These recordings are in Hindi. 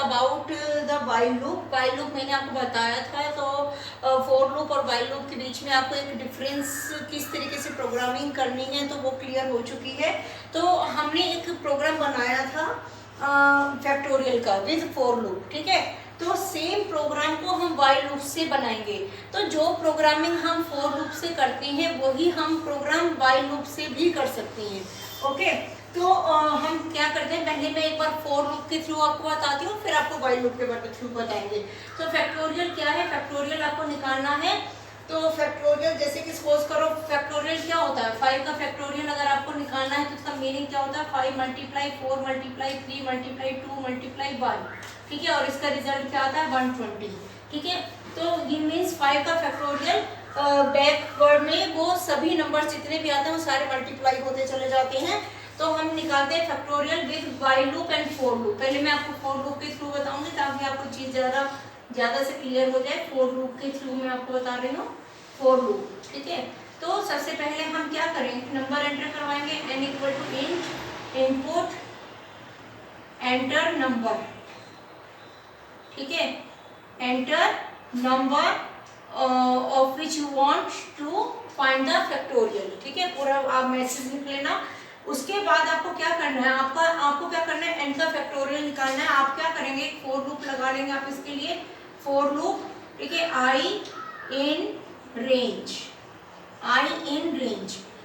About the while loop. While loop मैंने आपको बताया था, तो फॉर लूप और वाइल लूप के बीच में आपको एक डिफरेंस किस तरीके से प्रोग्रामिंग करनी है तो वो क्लियर हो चुकी है। तो हमने एक प्रोग्राम बनाया था फैक्टोरियल का विद फॉर लूप, ठीक है। तो सेम प्रोग्राम को हम वाइल लूप से बनाएंगे। तो जो प्रोग्रामिंग हम फॉर लूप से करते हैं वही हम प्रोग्राम वाइल लूप से भी कर सकते हैं। ओके, तो हम क्या करते हैं, पहले मैं एक बार फॉर लूप के थ्रू आपको बताती हूँ, फिर आपको वाइल लूप के थ्रू बताएंगे। तो फैक्टोरियल क्या है, फैक्टोरियल आपको निकालना है। तो फैक्टोरियल जैसे कि सपोज करो, फैक्टोरियल क्या होता है, 5 का फैक्टोरियल अगर आपको निकालना है तो इसका मीनिंग क्या होता है, 5 मल्टीप्लाई 4 मल्टीप्लाई 3 मल्टीप्लाई 2 मल्टीप्लाई 1, ठीक है। और इसका रिजल्ट क्या आता है 120, ठीक है। तो ये मीन्स 5 का फैक्टोरियल बैकवर्ड में वो सभी नंबर जितने भी आते हैं वो सारे मल्टीप्लाई होते चले जाते हैं। तो हम निकालते हैं factorial with while loop and for loop. पहले मैं आपको फॉर लूप के थ्रू बताऊंगी ताकि आपको चीज ज्यादा से क्लियर हो जाए। फॉर लूप के थ्रू मैं आपको बता रही हूँ, फॉर लूप, ठीक है। तो सबसे पहले हम क्या करेंगे, नंबर एंटर करवाएंगे, n equal to int input enter number, ठीक है, enter number of which you want to find the factorial, ठीक है। पूरा आप मैसेज लिख लेना। उसके बाद आपको क्या करना है, आपको क्या करना है, n का फैक्टोरियल निकालना है। आप क्या करेंगे, फॉर लूप लगा लेंगे आप इसके लिए, फॉर लूप, ठीक है, i in range,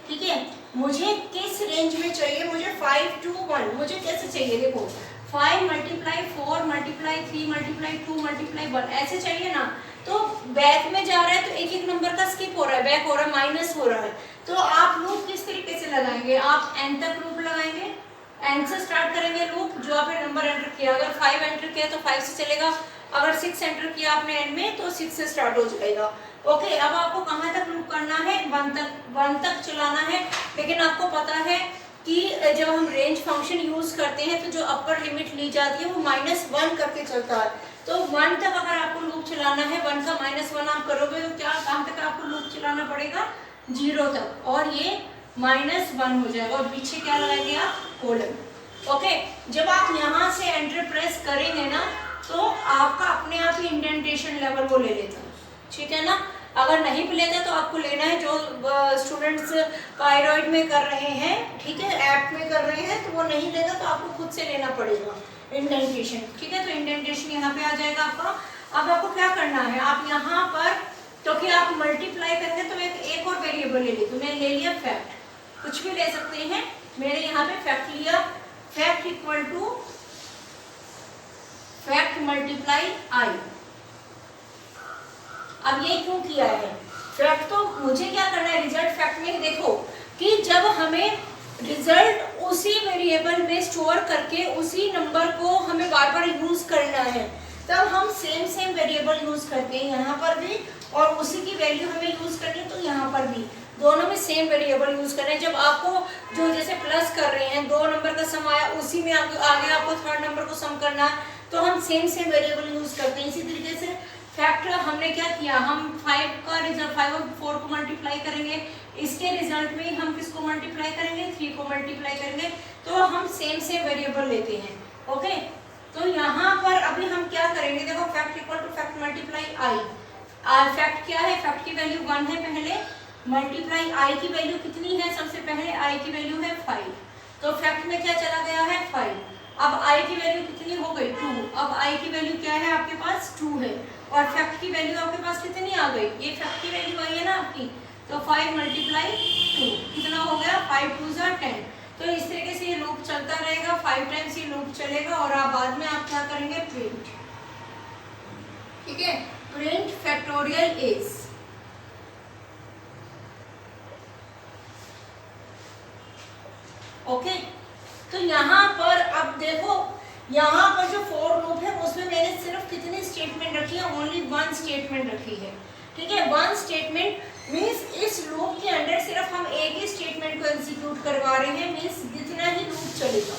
ठीक है। मुझे किस रेंज में चाहिए, मुझे 5 to 1, मुझे कैसे चाहिए, देखो 5 मल्टीप्लाई 4 मल्टीप्लाई 3 मल्टीप्लाई 2 मल्टीप्लाई 1 ऐसे चाहिए ना। तो बैक में जा रहा है तो एक एक नंबर का स्किप हो रहा है, बैक हो रहा है, माइनस हो रहा है। तो आप लूप किस तरीके से लगाएंगे, आप n तक लूप लगाएंगे, n से स्टार्ट करेंगे लूप, जो आपने नंबर एंटर किया, अगर 5 एंटर किया तो 5 से चलेगा, अगर 6 एंटर किया आपने n में तो 6 से स्टार्ट हो जाएगा। ओके, अब आपको कहाँ तक लूप करना है, 1 तक चलाना है। लेकिन आपको पता है कि जब हम रेंज फंक्शन यूज करते हैं तो जो अपर लिमिट ली जाती है वो -1 करके चलता है। तो 1 तक अगर आपको लूप चलाना है, 1 का -1 आप करोगे तो क्या कहाँ तक आपको लूप चलाना पड़ेगा, 0 तक, और ये -1 हो जाएगा और पीछे क्या लगाएंगे आप, कोलन। ओके, जब आप यहाँ से एंटर प्रेस करेंगे ना तो आपका अपने आप ही इंडेंटेशन लेवल वो ले लेता है, ठीक है ना। अगर नहीं भी लेता तो आपको लेना है, जो स्टूडेंट्स पायरॉइड में कर रहे हैं, ठीक है, ऐप में कर रहे हैं, तो वो नहीं लेगा तो आपको खुद से लेना पड़ेगा इंडेंटेशन, ठीक है। तो इंडेंटेशन यहाँ पे आ जाएगा आपका। अब आपको क्या करना है, आप यहाँ पर क्योंकि आप मल्टीप्लाई करेंगे तो एक और वेरिएबल ले ली, तो मैं ले लिया फैक्ट, कुछ भी ले सकते हैं, मैंने यहाँ पे फैक्ट लिया, fact equal to fact multiply I. अब ये क्यों किया है, फैक्ट तो मुझे क्या करना है, रिजल्ट फैक्ट में देखो कि जब हमें रिजल्ट उसी वेरिएबल में स्टोर करके उसी नंबर को हमें बार बार यूज करना है, तब हम सेम वेरिएबल यूज करते हैं यहाँ पर भी, और उसी की वैल्यू हमें यूज करनी है तो यहाँ पर भी, दोनों में सेम वेरिएबल यूज करना है। जब आपको जो जैसे प्लस कर रहे हैं, 2 नंबर का सम आया, उसी में आगे आपको 3rd नंबर को सम करना है, तो हम सेम वेरिएबल यूज करते हैं। इसी तरीके से फैक्ट हमने क्या किया, हम 5 का रिजल्ट 5 और 4 को मल्टीप्लाई करेंगे, इसके रिजल्ट में हम किसको मल्टीप्लाई करेंगे, 3 को मल्टीप्लाई करेंगे, तो हम सेम वेरिएबल लेते हैं। ओके, तो यहाँ पर अभी हम क्या करेंगे, देखो fact equal to fact multiply I. Fact क्या है, फैक्ट की वैल्यू 1 है पहले, मल्टीप्लाई आई की वैल्यू कितनी है, सबसे पहले आई की वैल्यू है 5, तो फैक्ट में क्या चला गया है 5। अब आई की वैल्यू कितनी हो गई 2, अब आई की वैल्यू क्या है आपके पास 2 है, और फैक्ट की वैल्यू आपके पास कितनी आ गई, ये फैक्ट की वैल्यू आई है ना आपकी, तो 5 मल्टीप्लाई 2 कितना हो गया, 5 2 10। तो इस तरीके से ये लूप चलता रहेगा, 5 टाइम्स ये लूप चलेगा, और आप बाद में आप क्या करेंगे, प्रिंट, ठीक है, प्रिंट फैक्टोरियल इज, ओके। तो यहाँ पर अब देखो, यहाँ पर जो फॉर लूप है उसमें मैंने सिर्फ कितनी स्टेटमेंट रखी है, ओनली 1 स्टेटमेंट रखी है, ठीक है। 1 स्टेटमेंट मीन्स इस लूप के अंदर सिर्फ हम एक ही स्टेटमेंट को एग्जीक्यूट करवा रहे हैं, मीन्स जितना ही लूप चलेगा,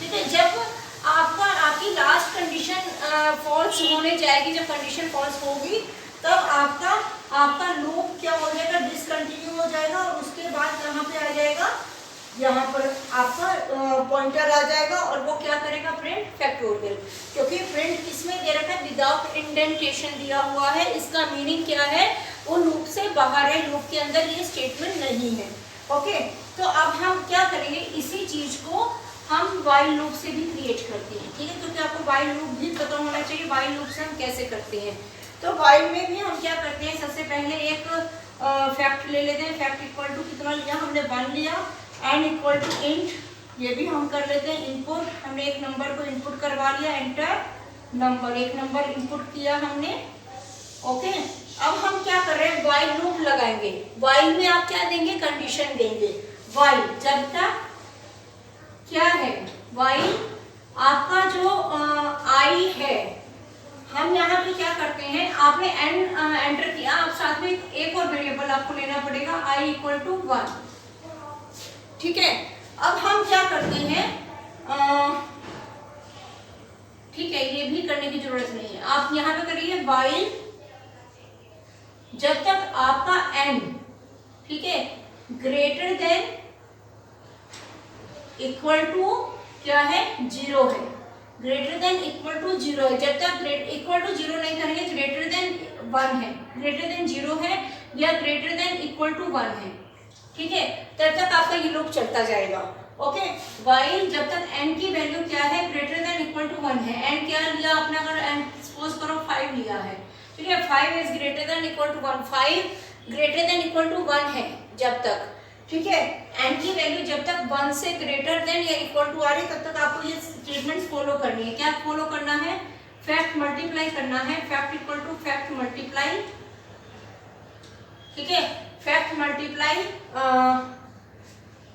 ठीक है। जब आपकी लास्ट कंडीशन फॉल्स होने जाएगी, जब कंडीशन फॉल्स होगी तब आपका लूप क्या हो जाएगा, डिसकंटिन्यू हो जाएगा, और उसके बाद यहाँ पे आ जाएगा यहाँ पर आपका पॉइंटर आ जाएगा और वो क्या करेगा, प्रिंट फैक्टोरियल। क्योंकि प्रिंट किसमें दे रखा है, विदाउट इंडेंटेशन दिया हुआ है। इसका मीनिंग क्या है, वो लूप से बाहर है, लूप के अंदर ये स्टेटमेंट नहीं है। ओके, तो अब हम क्या करेंगे, इसी चीज को हम वाइल लूप से भी क्रिएट करते हैं, ठीक है, क्योंकि आपको वाइल लूप भी पता होना चाहिए वाइल लूप से हम कैसे करते हैं। तो वाइल में भी हम क्या करते हैं, सबसे पहले एक फैक्ट ले लेते हैं। फैक्ट इक्वल टू कितना लिया हमने, 1 लिया। एन इक्वल टू इंट, ये भी हम कर लेते हैं। इनपुट, हमने एक नंबर को इनपुट करवा लिया, एंटर नंबर, एक नंबर इनपुट किया हमने। ओके, अब हम क्या कर रहे हैं, वाइल लूप लगाएंगे। वाइल में आप क्या देंगे, कंडीशन देंगे। वाइल जब तक क्या है, वाइल आपका जो आई है, हम यहाँ पे क्या करते हैं, आपने एन एंटर किया, आप साथ में एक और वेरिएबल आपको लेना पड़ेगा, आई इक्वल टू 1, ठीक है। अब हम क्या करते हैं, ठीक है, ये भी करने की जरूरत नहीं है, आप यहाँ पे करिए वाइल जब तक आपका एन, ठीक है, ग्रेटर देन इक्वल टू क्या है, 0 है, ग्रेटर देन इक्वल टू 0 है। जब तक इक्वल टू 0 नहीं करेंगे, ग्रेटर देन 1 है, ग्रेटर देन 0 है या ग्रेटर देन इक्वल टू 1 है, ठीक है, तब तक आपका ये लूप चलता जाएगा। ओके, वाइल जब तक n की वैल्यू क्या है, ग्रेटर देन इक्वल टू 1 है। n क्या लिया आपने, अगर n सपोज करो 5 लिया है, ठीक है, 5 is greater than equal to 1, 5 greater than equal to 1 है जब तक, ठीक है, n की वैल्यू जब तक 1 से ग्रेटर देन या इक्वल टू आ रही, तब तक आपको ये स्टेटमेंट्स फॉलो करनी है। क्या फॉलो करना है, फैक्ट मल्टीप्लाई करना है, fact equal to fact multiply, ठीक है, फैक्ट मल्टीप्लाई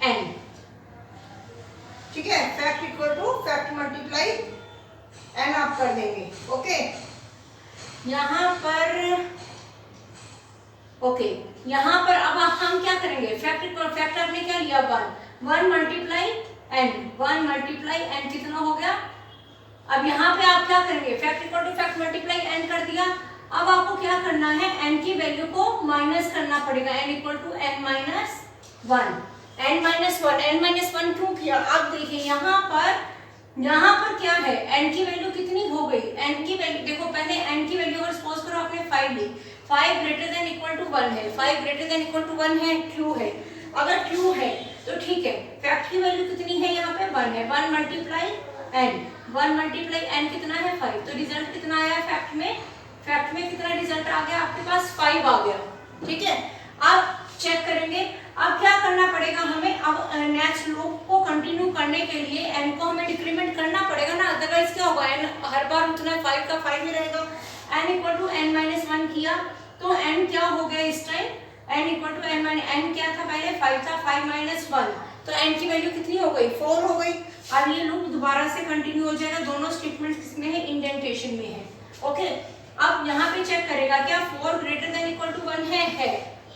n, ठीक है, fact equal to fact multiply n आप कर देंगे। ओके, यहाँ पर ओके, यहाँ पर अब हम क्या करेंगे, फैक्ट आपने क्या लिया, 1 मल्टीप्लाई n, 1 मल्टीप्लाई n कितना हो गया। अब यहाँ पे आप क्या करेंगे, fact equal to fact multiply n कर दिया। अब आपको क्या करना है, n की वैल्यू को माइनस करना पड़ेगा, n equal to n minus 1, n minus 1, n minus 1 क्यों किया, अब देखिए यहाँ पर क्या है, n की वैल्यू कितनी हो गई, n की वैल्यू देखो, पहले n की वैल्यू अगर सपोज करो आपने 5 ली, 5 ग्रेटर देन इक्वल टू 1 है, 5 ग्रेटर देन इक्वल टू 1 है, ट्रू है। अगर ट्रू है तो ठीक है, फैक्ट की वैल्यू कितनी है, यहाँ पे 1 है, 1 मल्टीप्लाई n, 1 मल्टीप्लाई n कितना है 5, तो रिजल्ट कितना आया फैक्ट में कितना रिजल्ट आ गया आपके पास, 5 आ गया, ठीक है। अब चेक करेंगे, अब क्या करना पड़ेगा हमें, अब नेक्स्ट लूप को कंटिन्यू करने के लिए n को हमें डिक्रीमेंट करना पड़ेगा ना, अदरवाइज क्या होगा, n हर बार उतना 5 का 5 ही रहेगा। n equal to n minus 1 किया तो n क्या हो गया इस time, n equal to n minus n क्या था पहले 5 था, 5 माइनस 1, तो n की वैल्यू कितनी हो गई, 4 हो गई। अब ये लूप दोबारा से कंटिन्यू हो जाएगा, दोनों स्टेटमेंट्स किसमें है, इंडेंटेशन में है। ओके, अब यहाँ पे चेक करेगा क्या 4 ग्रेटर देन इक्वल टू 1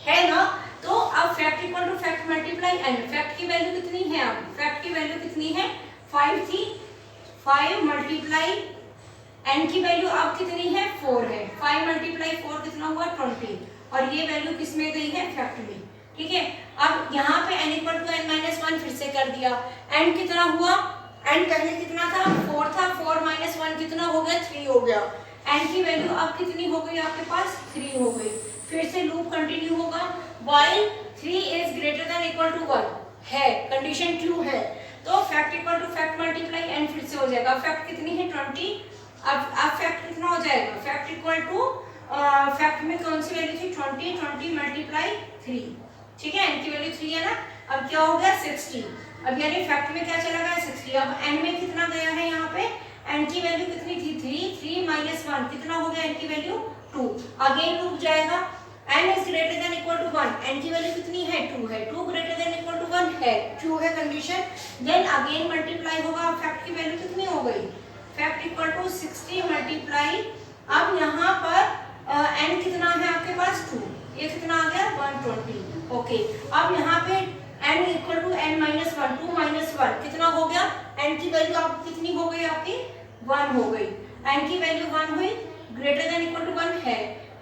है ना, तो अब fact equal to fact multiply n, fact की वैल्यू कितनी है, अब फैक्ट की वैल्यू कितनी है 5 थी, 5 मल्टीप्लाई n की वैल्यू अब कितनी है 4 है, 5 मल्टीप्लाई 4 कितना हुआ 20, और ये वैल्यू किस में गई है फैक्ट में, ठीक है। अब यहाँ पे n equal to n minus 1 फिर से कर दिया, n कितना हुआ, n पहले कितना था 4 था, 4 माइनस 1 कितना हो गया 3 हो गया, n की वैल्यू अब कितनी हो गई आपके पास 3 हो गई। फिर से लूप कंटिन्यू होगा, while 3 is greater than equal to 1 है, कंडीशन ट्रू है, तो fact equal to fact multiply n फिर से हो जाएगा, फैक्ट कितनी है 20, अब फैक्ट कितना हो जाएगा, फैक्ट इक्वल टू फैक्ट में कौन सी वैल्यू थी 20 मल्टीप्लाई 3, ठीक है, n की वैल्यू 3 है ना, अब क्या हो गया 60, अब यानी फैक्ट में क्या चला गया 60, अब n में कितना गया है, यहाँ पे n की वैल्यू कितनी थी 3 माइनस 1 कितना हो गया, n की वैल्यू 2, अगेन लूप जाएगा, n is greater than equal to 1, n की वैल्यू कितनी है 2 है, 2 ग्रेटर देन इक्वल टू 1 है, ट्रू है कंडीशन, देन अगेन मल्टीप्लाई होगा, फैक्ट की वैल्यू कितनी हो गई, फैक्ट इक्वल टू 60 मल्टीप्लाई, अब यहाँ पर n कितना है आपके पास 2, ये कितना आ गया 120, ओके। अब यहाँ पे n equal to n minus 1, 2 minus 1 कितना हो गया, n की वैल्यू आप कितनी हो गई आपकी 1 हो गई, n की वैल्यू 1 हुई, ग्रेटर देन इक्वल टू 1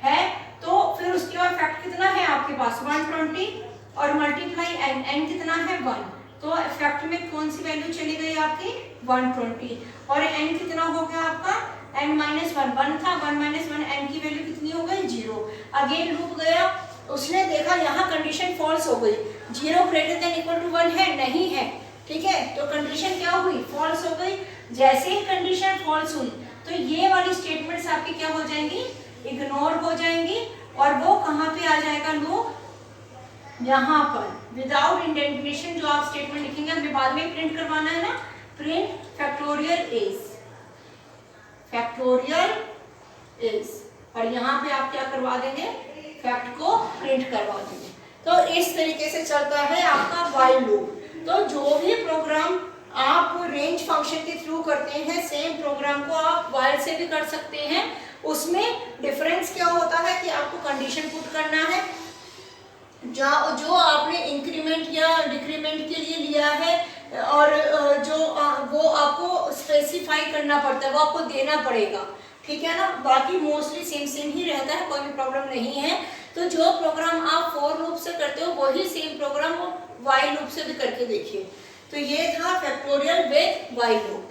है, तो फिर उसके बाद फैक्ट कितना है आपके पास 120 और मल्टीप्लाई n, n कितना है 1, तो फैक्ट में कौन सी वैल्यू चली गई आपकी 120, और n कितना हो गया आपका n माइनस 1 था, 1 माइनस 1 n की वैल्यू कितनी हो गई 0। अगेन लूप गया, उसने देखा यहाँ कंडीशन फॉल्स हो गई, 0 ग्रेटर देन इक्वल टू 1 है, नहीं है, ठीक है, तो कंडीशन क्या हुई फॉल्स हो गई। जैसे ही कंडीशन फॉल्स हुई तो ये वाली स्टेटमेंट्स आपकी क्या हो जाएंगी, इग्नोर हो जाएंगी, और वो कहाँ पे आ जाएगा लूप, यहाँ पर विदाउट इंडेंटेशन जो आप स्टेटमेंट लिखेंगे, हमें बाद में प्रिंट करवाना है ना, प्रिंट फैक्टोरियल इज, और यहाँ पे आप क्या करवा देंगे, फैक्ट को प्रिंट करवा देंगे। तो इस तरीके से चलता है आपका व्हाइल लूप। तो जो भी प्रोग्राम आप रेंज फंक्शन के थ्रू करते हैं, सेम प्रोग्राम को आप व्हाइल से भी कर सकते हैं। उसमें डिफरेंस क्या होता है कि आपको कंडीशन पुट करना है, जो आपने इंक्रीमेंट या डिक्रीमेंट के लिए लिया है, और जो वो आपको स्पेसिफाई करना पड़ता है, वो आपको देना पड़ेगा, ठीक है ना। बाकी मोस्टली सेम ही रहता है, कोई भी प्रॉब्लम नहीं है। तो जो प्रोग्राम आप फॉर लूप से करते हो वही सेम प्रोग्राम व्हाइल लूप से भी करके देखिए। तो ये था फैक्टोरियल विद व्हाइल लूप।